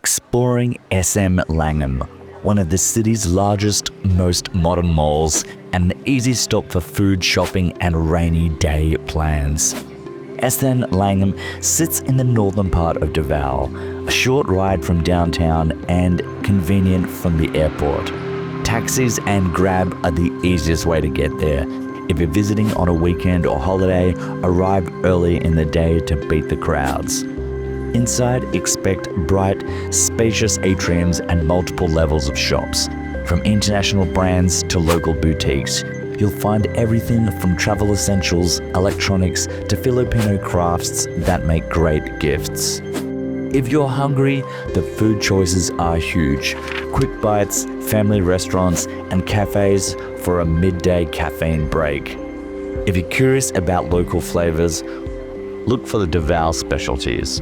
exploring SM Langham, one of the city's largest, most modern malls, and an easy stop for food, shopping, and rainy day plans. SM Langham sits in the northern part of Davao, a short ride from downtown and convenient from the airport. Taxis and Grab are the easiest way to get there. If you're visiting on a weekend or holiday, arrive early in the day to beat the crowds. Inside, expect bright, spacious atriums and multiple levels of shops. From international brands to local boutiques, you'll find everything from travel essentials, electronics, to Filipino crafts that make great gifts. If you're hungry, the food choices are huge. Quick bites, family restaurants, and cafes for a midday caffeine break. If you're curious about local flavors, look for the Davao specialties.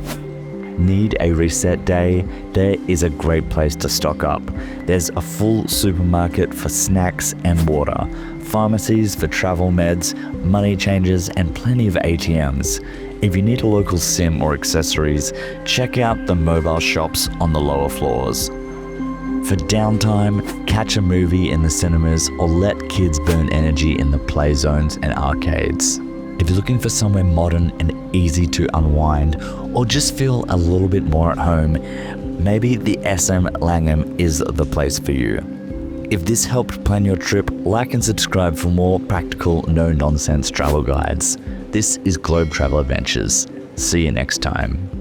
Need a reset day? There is a great place to stock up. There's a full supermarket for snacks and water, pharmacies for travel meds, money changers, and plenty of ATMs. If you need a local SIM or accessories, check out the mobile shops on the lower floors. For downtime, catch a movie in the cinemas or let kids burn energy in the play zones and arcades. If you're looking for somewhere modern and easy to unwind, or just feel a little bit more at home, maybe the SM Langham is the place for you. If this helped plan your trip, like and subscribe for more practical, no-nonsense travel guides. This is Globe Travel Adventures. See you next time.